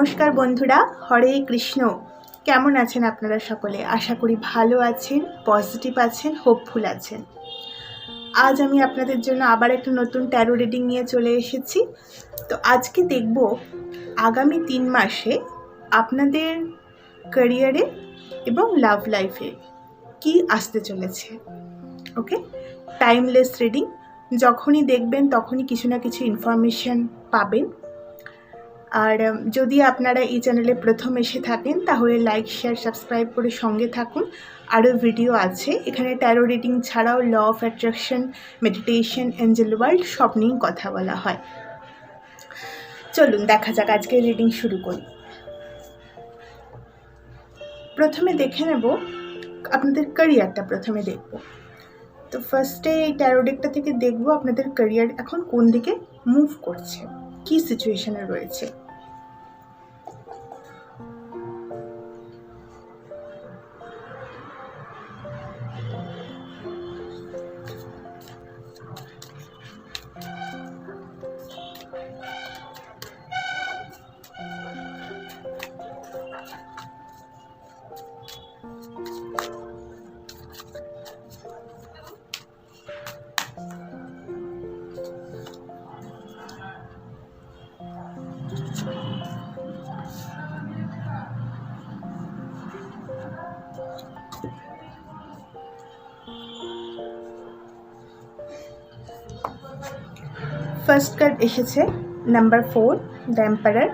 নমস্কার বন্ধুরা, হরে কৃষ্ণ। কেমন আছেন আপনারা সকলে? আশা করি ভালো আছেন, পজিটিভ আছেন, হোপফুল আছেন। আজ আমি আপনাদের জন্য আবার একটা নতুন ট্যারো রিডিং নিয়ে চলে এসেছি। তো আজকে দেখব আগামী 3 মাসে আপনাদের ক্যারিয়ারে এবং লাভ লাইফে কি আসতে চলেছে। ওকে, টাইমলেস রিডিং, যখনই দেখবেন তখনই কিছু না কিছু ইনফরমেশন পাবেন। আর যদি আপনারা এই চ্যানেলে প্রথম এসে থাকেন তাহলে লাইক, শেয়ার, সাবস্ক্রাইব করে সঙ্গে থাকুন। আরও ভিডিও আছে এখানে। ট্যারো রিডিং ছাড়াও law of attraction, meditation, angel world সব নিয়েই কথা বলা হয়। চলুন দেখা যাক, আজকে রিডিং শুরু করি। প্রথমে দেখে নেব আপনাদের ক্যারিয়ারটা, প্রথমে দেখব। তো ফার্স্টে এই ট্যারো ডেকটা থেকে দেখব আপনাদের ক্যারিয়ার এখন কোন দিকে মুভ করছে, কী সিচুয়েশনে রয়েছে। ফার্স্ট কার্ড এসেছে number 4, the emperor.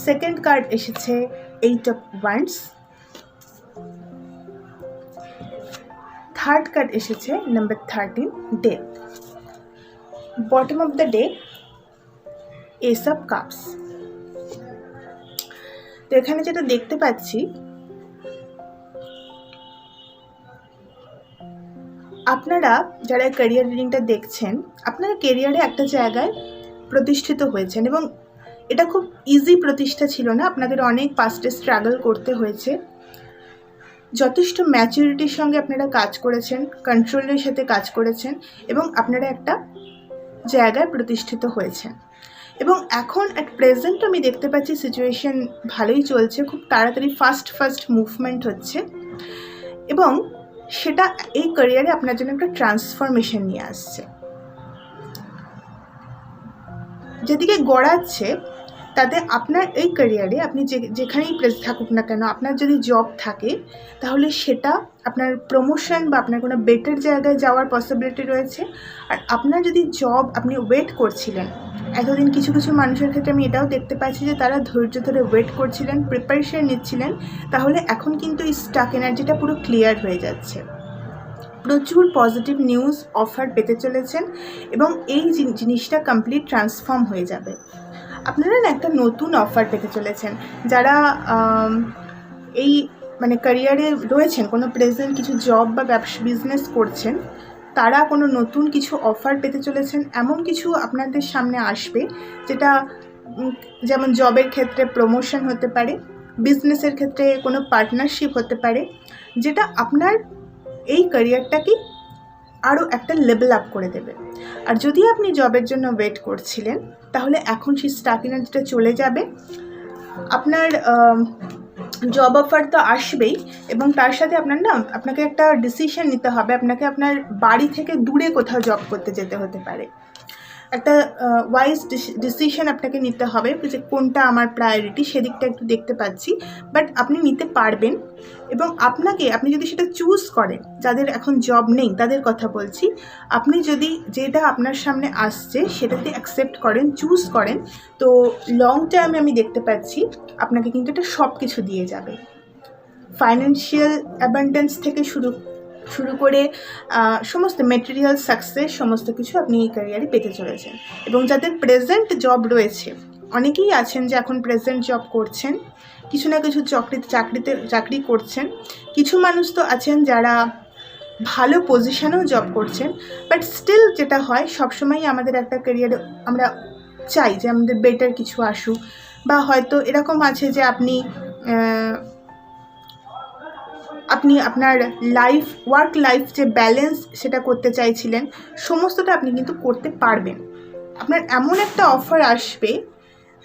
Second card এসেছে 8 অফ ওয়ান্ডস। থার্ড কার্ড এসেছে number 13, death. Bottom of the deck S of cups. তো এখানে যেটা দেখতে পাচ্ছি, আপনারা যারা ক্যারিয়ার রিডিংটা দেখছেন, আপনারা ক্যারিয়ারে একটা জায়গায় প্রতিষ্ঠিত হয়েছেন এবং এটা খুব ইজি প্রতিষ্ঠা ছিল না। আপনাদের অনেক পাস্টে স্ট্রাগল করতে হয়েছে। যথেষ্ট ম্যাচুরিটির সঙ্গে আপনারা কাজ করেছেন, কন্ট্রোলের সাথে কাজ করেছেন এবং আপনারা একটা জায়গায় প্রতিষ্ঠিত হয়েছেন। এবং এখন অ্যাট প্রেজেন্ট আমি দেখতে পাচ্ছি সিচুয়েশন ভালোই চলছে, খুব তাড়াতাড়ি ফাস্ট মুভমেন্ট হচ্ছে এবং সেটা এই ক্যারিয়ারে আপনার জন্য একটা ট্রান্সফরমেশন নিয়ে আসছে। যেদিকে গড়াচ্ছে তাতে আপনার এই ক্যারিয়ারে আপনি যেখানেই থাকুক না কেন, আপনার যদি জব থাকে তাহলে সেটা আপনার প্রমোশন বা আপনার কোনো বেটার জায়গায় যাওয়ার পসিবিলিটি রয়েছে। আর আপনার যদি জব আপনি ওয়েট করছিলেন এতদিন, কিছু কিছু মানুষের ক্ষেত্রে আমি এটাও দেখতে পাচ্ছি যে তারা ধৈর্য ধরে ওয়েট করছিলেন, প্রিপারেশন নিচ্ছিলেন, তাহলে এখন কিন্তু এই স্টাক এনার্জিটা পুরো ক্লিয়ার হয়ে যাচ্ছে। প্রচুর পজিটিভ নিউজ অফার পেতে চলেছেন এবং এই জিনিসটা কমপ্লিট ট্রান্সফর্ম হয়ে যাবে। আপনারা না একটা নতুন অফার পেতে চলেছেন। যারা এই ক্যারিয়ারে রয়েছেন, কোনো প্রেজেন্ট কিছু জব বা ব্যবসা বিজনেস করছেন, তারা কোনো নতুন কিছু অফার পেতে চলেছেন। এমন কিছু আপনাদের সামনে আসবে যেটা, যেমন জবের ক্ষেত্রে প্রমোশন হতে পারে, বিজনেসের ক্ষেত্রে কোনো পার্টনারশিপ হতে পারে, যেটা আপনার এই ক্যারিয়ারটাকে আরও একটা লেভেল আপ করে দেবে। আর যদি আপনি জবের জন্য ওয়েট করছিলেন তাহলে এখন সেই স্টাক এনার্জিটা চলে যাবে। আপনার জব অফার তো আসবেই এবং তার সাথে আপনাকে একটা ডিসিশন নিতে হবে। আপনাকে আপনার বাড়ি থেকে দূরে কোথাও জব করতে যেতে হতে পারে। একটা ওয়াইজ ডিসিশন আপনাকে নিতে হবে যে কোনটা আমার প্রায়োরিটি, সেদিকটা একটু দেখতে পাচ্ছি, বাট আপনি নিতে পারবেন। এবং আপনি যদি সেটা চুজ করেন, যাদের এখন জব নেই তাদের কথা বলছি, আপনি যদি যেটা আপনার সামনে আসছে সেটা যদি অ্যাকসেপ্ট করেন, চুজ করেন, তো লং টার্মে আমি দেখতে পাচ্ছি আপনাকে কিন্তু এটা সব কিছু দিয়ে যাবে। ফাইন্যান্সিয়াল অ্যাবান্ডেন্স থেকে শুরু করে সমস্ত মেটেরিয়াল সাকসেস, সমস্ত কিছু আপনি এই ক্যারিয়ারে পেতে চলেছেন। এবং যাদের প্রেজেন্ট জব রয়েছে, অনেকেই আছেন যে এখন প্রেজেন্ট জব করছেন, কিছু না কিছু চাকরি করছেন। কিছু মানুষ তো আছেন যারা ভালো পজিশনেও জব করছেন, বাট স্টিল যেটা হয়, সবসময় আমাদের একটা ক্যারিয়ারে আমরা চাই যে আমাদের বেটার কিছু আসুক। বা হয়তো এরকম আছে যে আপনি আপনার ওয়ার্ক লাইফ যে ব্যালেন্স সেটা করতে চাইছিলেন, সমস্তটা আপনি কিন্তু করতে পারবেন। আপনার এমন একটা অফার আসবে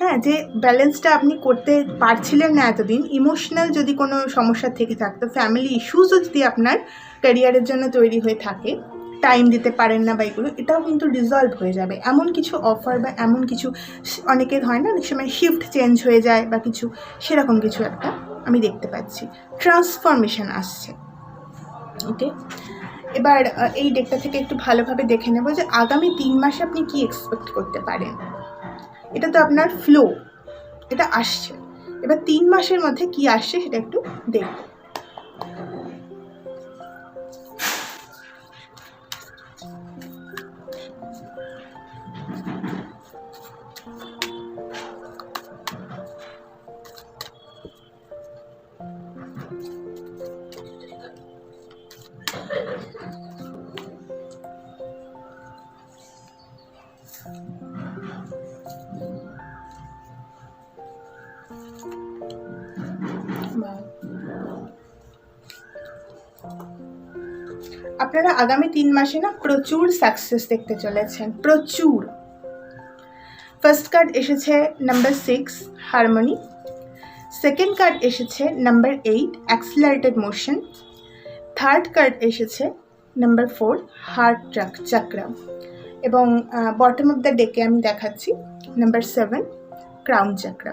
হ্যাঁ, যে ব্যালেন্সটা আপনি করতে পারছিলেন না এতদিন, ইমোশনাল যদি কোনো সমস্যা থেকে থাকতো, ফ্যামিলি ইস্যুসও যদি আপনার ক্যারিয়ারের জন্য তৈরি হয়ে থাকে, টাইম দিতে পারেন না বা এগুলো, এটাও কিন্তু রিজলভ হয়ে যাবে। এমন কিছু অফার বা এমন কিছু, অনেকের হয় না অনেক সময় শিফট চেঞ্জ হয়ে যায় বা কিছু, সেরকম কিছু একটা আমি দেখতে পাচ্ছি, ট্রান্সফরমেশন আসছে। ওকে, এবার এই ডেকটা থেকে একটু ভালোভাবে দেখে নেব যে আগামী 3 মাসে আপনি কি এক্সপেক্ট করতে পারেন। এটা তো আপনার ফ্লো, এটা আসছে। এবার 3 মাসের মধ্যে কি আসছে সেটা একটু দেখব। আপনারা আগামী 3 মাসে না প্রচুর সাকসেস দেখতে চলেছেন, প্রচুর। ফার্স্ট কার্ড এসেছে নাম্বার 6 হারমোনি, সেকেন্ড কার্ড এসেছে number 8 accelerated motion, third card এসেছে নাম্বার 4 হার্ট চক্র, এবং বটম অফ দ্য ডেকে আমি দেখাচ্ছি নাম্বার 7 ক্রাউন চক্র।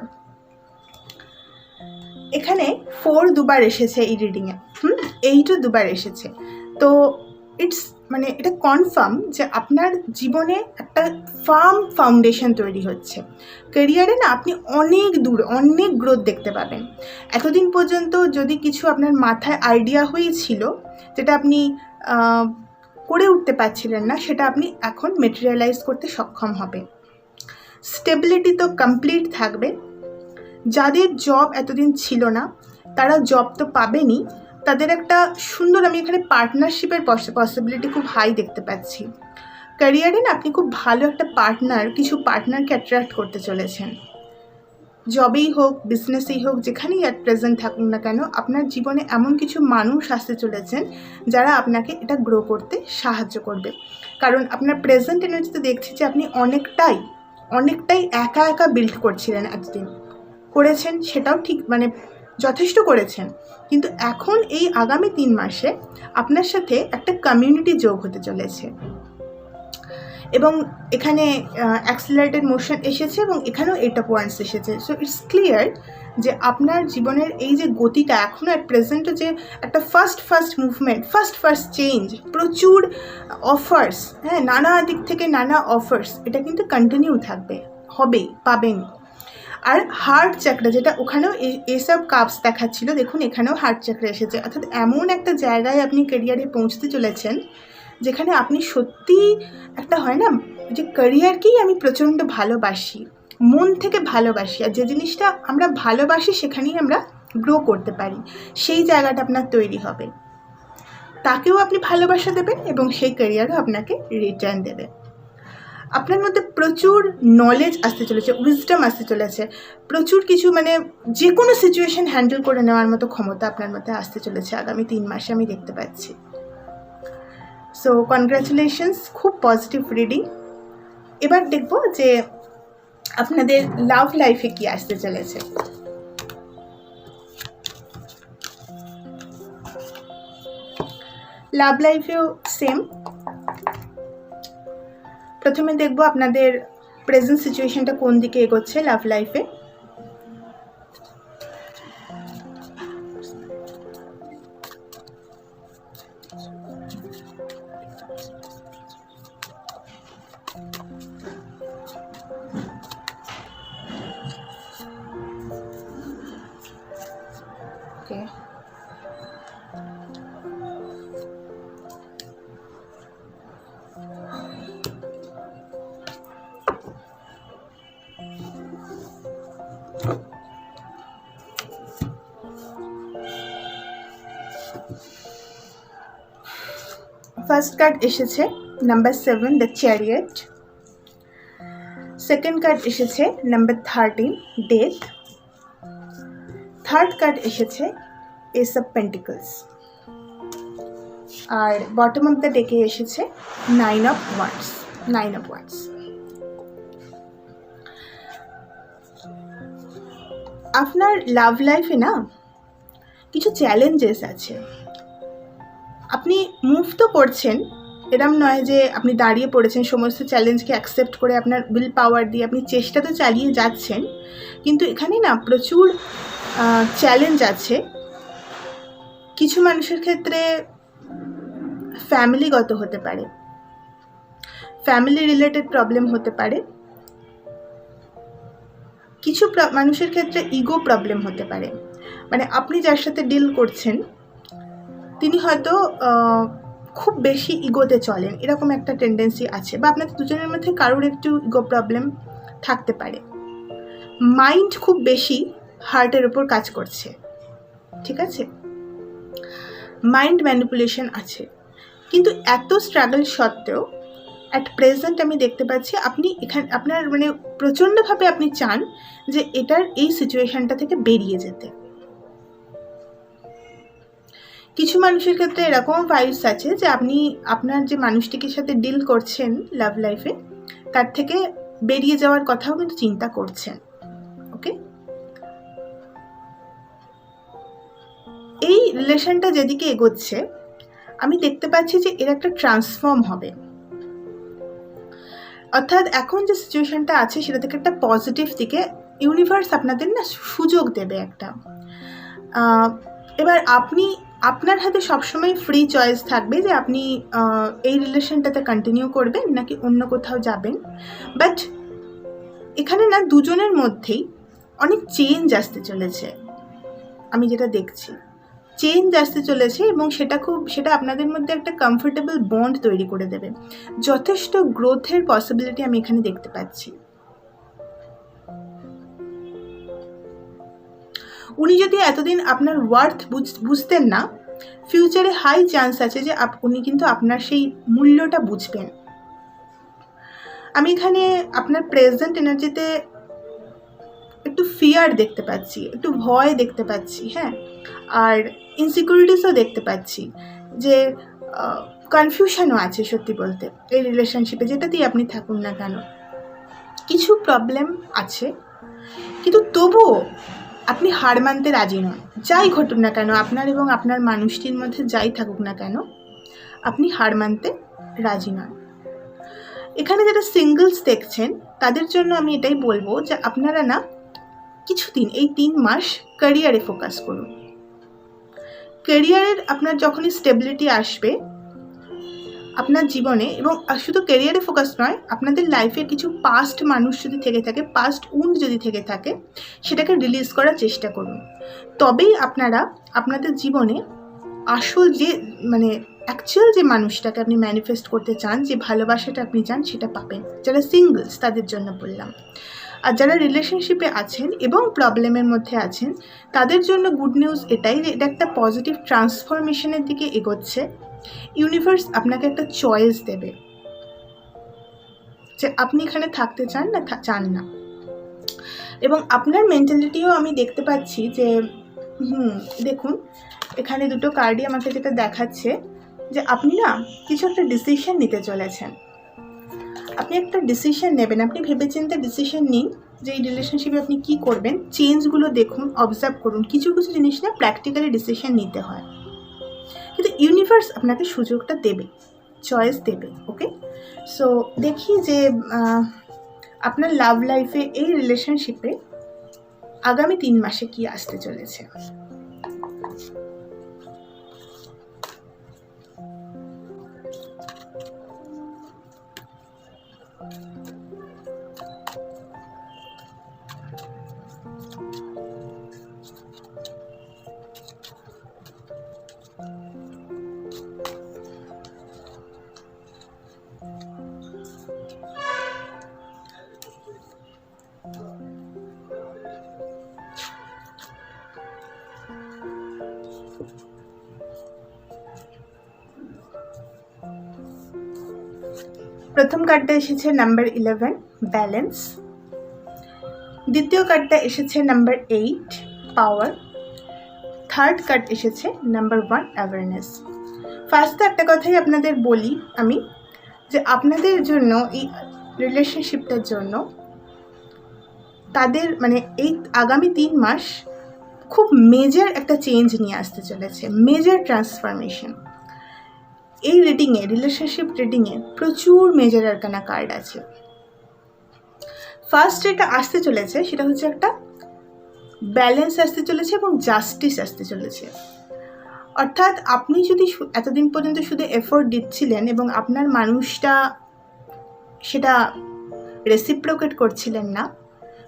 এখানে 4 দুবার এসেছে এই রিডিংয়ে, 8ও দুবার এসেছে। তো ইটস মানে এটা কনফার্ম যে আপনার জীবনে একটা ফার্ম ফাউন্ডেশন তৈরি হচ্ছে। ক্যারিয়ারে না আপনি অনেক দূর, অনেক গ্রোথ দেখতে পাবেন। এতদিন পর্যন্ত যদি কিছু আপনার মাথায় আইডিয়া হয়েছিল যেটা আপনি করে উঠতে পারছিলেন না, সেটা আপনি এখন মেটেরিয়ালাইজ করতে সক্ষম হবে। স্টেবিলিটি তো কমপ্লিট থাকবে। যাদের জব এতদিন ছিল না তারা জব তো পাবেনই, তাদের একটা সুন্দর, আমি এখানে পার্টনারশিপের পসিবিলিটি খুব হাই দেখতে পাচ্ছি। ক্যারিয়ারে না আপনি খুব ভালো একটা পার্টনার, কিছু পার্টনারকে অ্যাট্রাক্ট করতে চলেছেন। জবেই হোক, বিজনেসেই হোক, যেখানেই অ্যাট প্রেজেন্ট থাকুন না কেন, আপনার জীবনে এমন কিছু মানুষ আসতে চলেছেন যারা আপনাকে এটা গ্রো করতে সাহায্য করবে। কারণ আপনার প্রেজেন্ট এনার্জিতে দেখছি যে আপনি অনেকটাই একা একা বিল্ড করছিলেন, এতদিন করেছেন, সেটাও ঠিক, মানে যথেষ্ট করেছেন। কিন্তু এখন এই আগামী 3 মাসে আপনার সাথে একটা কমিউনিটি যোগ হতে চলেছে, এবং এখানে অ্যাক্সিলারেটেড মোশন এসেছে এবং এখানেও 8 অফ ওয়ান্ডস এসেছে। সো ইটস ক্লিয়ার যে আপনার জীবনের এই যে গতিটা এখনও অ্যাট প্রেজেন্টও যে একটা ফার্স্ট মুভমেন্ট, ফার্স্ট চেঞ্জ, প্রচুর অফার্স, হ্যাঁ, নানা দিক থেকে নানা অফার্স, এটা কিন্তু কন্টিনিউ থাকবে, হবেই, পাবেন। আর হার্ট চাকরা, যেটা ওখানেও এসব কাপস দেখাচ্ছিল, দেখুন এখানেও হার্ট চাকরা এসেছে। অর্থাৎ এমন একটা জায়গায় আপনি ক্যারিয়ারে পৌঁছতে চলেছেন যেখানে আপনি সত্যি একটা হয় না যে ক্যারিয়ারকেই আমি প্রচণ্ড ভালোবাসি, মন থেকে ভালোবাসি, আর যে জিনিসটা আমরা ভালোবাসি সেখানেই আমরা গ্রো করতে পারি, সেই জায়গাটা আপনার তৈরি হবে। তাকেও আপনি ভালোবাসা দেবেন এবং সেই ক্যারিয়ারও আপনাকে রিটার্ন দেবে। আপনার মধ্যে প্রচুর নলেজ আসতে চলেছে, উইজডম আসতে চলেছে, প্রচুর কিছু, মানে যে কোনো সিচুয়েশন হ্যান্ডেল করে নেওয়ার মতো ক্ষমতা আপনার মধ্যে আসতে চলেছে আগামী 3 মাসে, আমি দেখতে পাচ্ছি। সো কনগ্রাচুলেশনস, খুব পজিটিভ রিডিং। এবার দেখব যে আপনাদের লাভ লাইফে কি আসতে চলেছে। লাভ লাইফেও সেম। প্রথমে দেখব আপনাদের প্রেজেন্ট সিচুয়েশনটা কোন দিকে এগোচ্ছে লাভ লাইফে। ওকে, ফার্স্ট কার্ড এসেছে number 7 the chariot, second card এসেছে নাম্বার 13 ডেথ, থার্ড কার্ড এসেছে এস অফ পেন্টিকলস, আর বটম অফ দ্য ডেকে এসেছে 9 অফ ওয়ান্ডস। আপনার লাভ লাইফে না কিছু চ্যালেঞ্জেস আছে। আপনি মুভ তো করছেন, এরম নয় যে আপনি দাঁড়িয়ে পড়েছেন, সমস্ত চ্যালেঞ্জকে অ্যাকসেপ্ট করে আপনার উইল পাওয়ার দিয়ে আপনি চেষ্টা তো চালিয়ে যাচ্ছেন, কিন্তু এখানে না প্রচুর চ্যালেঞ্জ আছে। কিছু মানুষের ক্ষেত্রে ফ্যামিলিগত হতে পারে, ফ্যামিলি রিলেটেড প্রবলেম হতে পারে, কিছু মানুষের ক্ষেত্রে ইগো প্রবলেম হতে পারে। মানে আপনি যার সাথে ডিল করছেন তিনি হয়তো খুব বেশি ইগোতে চলেন, এরকম একটা টেন্ডেন্সি আছে, বা আপনাদের দুজনের মধ্যে কারোর একটু ইগো প্রবলেম থাকতে পারে। মাইন্ড খুব বেশি হার্টের উপর কাজ করছে, ঠিক আছে, মাইন্ড ম্যানিপুলেশন আছে। কিন্তু এত স্ট্রাগল সত্ত্বেও অ্যাট প্রেজেন্ট আমি দেখতে পাচ্ছি আপনি এখানে আপনার মানে প্রচণ্ডভাবে আপনি চান যে এটার এই সিচুয়েশানটা থেকে বেরিয়ে যেতে। কিছু মানুষের ক্ষেত্রে এরকম ভাইবস আছে যে আপনি আপনার যে মানুষটিকে সাথে ডিল করছেন লাভ লাইফে তার থেকে বেরিয়ে যাওয়ার কথাও কিন্তু চিন্তা করছেন। ওকে, এই রিলেশনটা যেদিকে এগোচ্ছে আমি দেখতে পাচ্ছি যে এর একটা ট্রান্সফর্ম হবে, অর্থাৎ এখন যে সিচুয়েশনটা আছে সেটা থেকে একটা পজিটিভ দিকে ইউনিভার্স আপনাদের না সুযোগ দেবে একটা। এবার আপনি আপনার হাতে সবসময় ফ্রি চয়েস থাকবে যে আপনি এই রিলেশনটাতে কন্টিনিউ করবেন নাকি অন্য কোথাও যাবেন। বাট এখানে না দুজনের মধ্যেই অনেক চেঞ্জ আসতে চলেছে, আমি যেটা দেখছি চেঞ্জ আসতে চলেছে, এবং সেটা আপনাদের মধ্যে একটা কমফোর্টেবল বন্ড তৈরি করে দেবে। যথেষ্ট গ্রোথের পসিবিলিটি আমি এখানে দেখতে পাচ্ছি। উনি যদি এতদিন আপনার ওয়ার্থ বুঝতেন না, ফিউচারে হাই চান্স আছে যে উনি কিন্তু আপনার সেই মূল্যটা বুঝবেন। আমি এখানে আপনার প্রেজেন্ট এনার্জিতে একটু ফিয়ার দেখতে পাচ্ছি, একটু ভয় দেখতে পাচ্ছি, হ্যাঁ, আর ইনসিকিউরিটিসও দেখতে পাচ্ছি, যে কনফিউশনও আছে সত্যি বলতে এই রিলেশনশিপে, যেটাতেই আপনি থাকুন না কেন কিছু প্রবলেম আছে, কিন্তু তবুও আপনি হার মানতে রাজি নন। যাই ঘটুক না কেন, আপনার এবং আপনার মানুষটির মধ্যে যাই থাকুক না কেন, আপনি হার মানতে রাজি নন। এখানে যারা সিঙ্গলস দেখছেন তাদের জন্য আমি এটাই বলবো যে আপনারা না কিছুদিন এই 3 মাস ক্যারিয়ারে ফোকাস করুন। ক্যারিয়ারের আপনার যখনই স্টেবিলিটি আসবে আপনার জীবনে, এবং শুধু ক্যারিয়ারে ফোকাস নয়, আপনাদের লাইফে কিছু পাস্ট মানুষ যদি থেকে থাকে, পাস্ট উন্ড যদি থেকে থাকে, সেটাকে রিলিজ করার চেষ্টা করুন। তবেই আপনারা আপনাদের জীবনে আসল যে মানে অ্যাকচুয়াল যে মানুষটাকে আপনি ম্যানিফেস্ট করতে চান, যে ভালোবাসাটা আপনি চান, সেটা পাবেন। যারা সিঙ্গলস তাদের জন্য বললাম। আর যারা রিলেশনশিপে আছেন এবং প্রবলেমের মধ্যে আছেন তাদের জন্য গুড নিউজ এটাই যে এটা একটা পজিটিভ ট্রান্সফরমেশনের দিকে এগোচ্ছে। ইউনিভার্স আপনাকে একটা চয়েস দেবে যে আপনি এখানে থাকতে চান না চান না, এবং আপনার মেন্টালিটিও আমি দেখতে পাচ্ছি যে দেখুন এখানে দুটো কার্ডই আমাকে যেটা দেখাচ্ছে যে আপনি না কিছু একটা ডিসিশন নিতে চলেছেন, আপনি একটা ডিসিশন নেবেন। আপনি ভেবেচিন্তে ডিসিশন নিন যে এই রিলেশনশিপে আপনি কী করবেন, চেঞ্জগুলো দেখুন, অবজার্ভ করুন। কিছু কিছু জিনিস না প্র্যাকটিক্যালি ডিসিশন নিতে হয়, কিন্তু ইউনিভার্স আপনাকে সুযোগটা দেবে, চয়েস দেবে। ওকে, সো দেখি যে আপনার লাভ লাইফে এই রিলেশনশিপে আগামী 3 মাসে কি আসতে চলেছে। প্রথম কার্ডটা এসেছে নাম্বার 11 ব্যালেন্স, দ্বিতীয় কার্ডটা এসেছে নাম্বার 8 পাওয়ার, থার্ড কার্ড এসেছে নাম্বার 1 অ্যাওয়ারনেস। ফার্স্টে একটা কথাই আপনাদের বলি আমি, যে আপনাদের জন্য এই রিলেশনশিপটার জন্য তাদের মানে এই আগামী 3 মাস খুব মেজর একটা চেঞ্জ নিয়ে আসতে চলেছে, মেজর ট্রান্সফরমেশন। এই রিডিংয়ে, রিলেশনশিপ রিডিংয়ে প্রচুর মেজর আরকানা কার্ড আছে। ফার্স্ট যেটা আসতে চলেছে সেটা হচ্ছে একটা ব্যালেন্স আসতে চলেছে এবং জাস্টিস আসতে চলেছে। অর্থাৎ আপনি যদি এতদিন পর্যন্ত শুধু এফোর্ট দিচ্ছিলেন এবং আপনার মানুষটা সেটা রেসিপ্রোকেট করছিলেন না,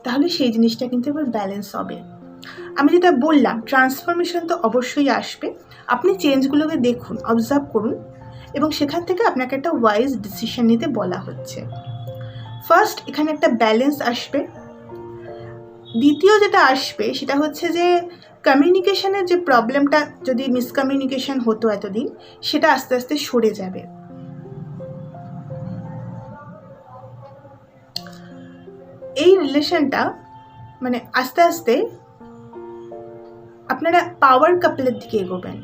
তাহলে সেই জিনিসটা কিন্তু এবার ব্যালেন্স হবে। আমি যেটা বললাম, ট্রান্সফরমেশন তো অবশ্যই আসবে। আপনি চেঞ্জগুলোকে দেখুন, অবজার্ভ করুন এবং সেখান থেকে আপনাকে একটা ওয়াইজ ডিসিশন নিতে বলা হচ্ছে। ফার্স্ট এখানে একটা ব্যালেন্স আসবে। দ্বিতীয় যেটা আসবে সেটা হচ্ছে যে কমিউনিকেশনের যে প্রবলেমটা, যদি মিসকমিউনিকেশন হতো এতদিন, সেটা আস্তে আস্তে সরে যাবে। এই রিলেশনটা মানে আস্তে আস্তে আপনারা পাওয়ার কাপলের দিকে এগোবেন।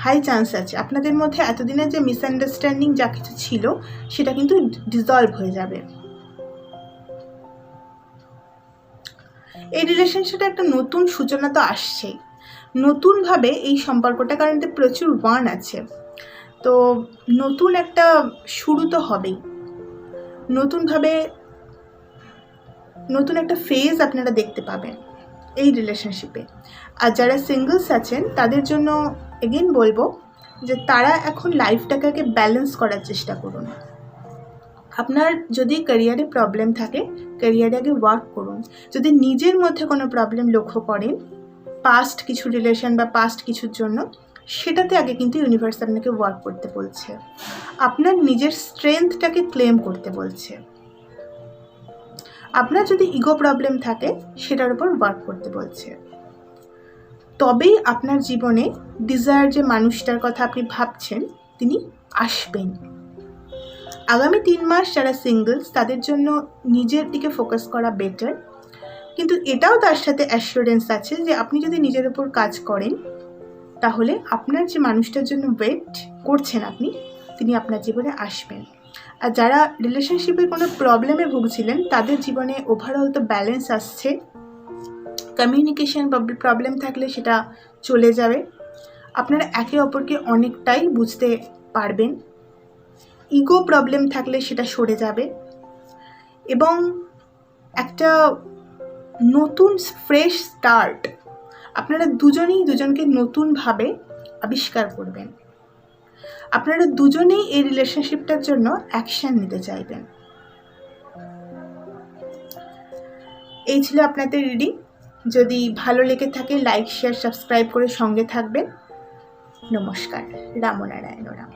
হাই চান্স আছে আপনাদের মধ্যে এতদিনের যে মিসআন্ডারস্ট্যান্ডিং যা কিছু ছিল সেটা কিন্তু ডিসলভ হয়ে যাবে। এই রিলেশনশিপটা একটা নতুন সূচনা তো আসছেই, নতুনভাবে এই সম্পর্কটা, কারণ এতে প্রচুর ওয়ান আছে, তো নতুন একটা শুরু তো হবেই। নতুনভাবে নতুন একটা ফেজ আপনারা দেখতে পাবেন এই রিলেশনশিপে। আর যারা সিঙ্গলস আছেন তাদের জন্য এগেন বলবো যে তারা এখন লাইফটাকে আগে ব্যালেন্স করার চেষ্টা করুন। আপনার যদি ক্যারিয়ারে প্রবলেম থাকে, ক্যারিয়ারে আগে ওয়ার্ক করুন। যদি নিজের মধ্যে কোনো প্রবলেম লক্ষ্য করেন পাস্ট কিছু রিলেশন বা পাস্ট কিছুর জন্য, সেটাতে আগে কিন্তু ইউনিভার্স আপনাকে ওয়ার্ক করতে বলছে, আপনার নিজের স্ট্রেংথটাকে ক্লেম করতে বলছে। আপনার যদি ইগো প্রবলেম থাকে সেটার উপর ওয়ার্ক করতে বলছে। তবেই আপনার জীবনে ডিজায়ার যে মানুষটার কথা আপনি ভাবছেন তিনি আসবেন। আগামী 3 মাস যারা সিঙ্গলস তাদের জন্য নিজের দিকে ফোকাস করা বেটার, কিন্তু এটাও তার সাথে অ্যাসিওরেন্স আছে যে আপনি যদি নিজের উপর কাজ করেন তাহলে আপনার যে মানুষটার জন্য ওয়েট করছেন আপনি, তিনি আপনার জীবনে আসবেন। আর যারা রিলেশনশিপে কোনো প্রবলেমে ভুগছিলেন তাদের জীবনে ওভারঅল তো ব্যালেন্স আসছে। কমিউনিকেশন প্রবলেম থাকলে সেটা চলে যাবে, আপনারা একে অপরকে অনেকটাই বুঝতে পারবেন। ইগো প্রবলেম থাকলে সেটা সরে যাবে এবং একটা নতুন ফ্রেশ স্টার্ট, আপনারা দুজনেই দুজনকে নতুনভাবে আবিষ্কার করবেন। আপনারা দুজনেই এই রিলেশনশিপটার জন্য অ্যাকশন নিতে চাইবেন। এই ছিল আপনাদের রিডিং। যদি ভালো লেগে থাকে লাইক, শেয়ার, সাবস্ক্রাইব করে সঙ্গে থাকবেন। নমস্কার। রামনারায়ণ রাম।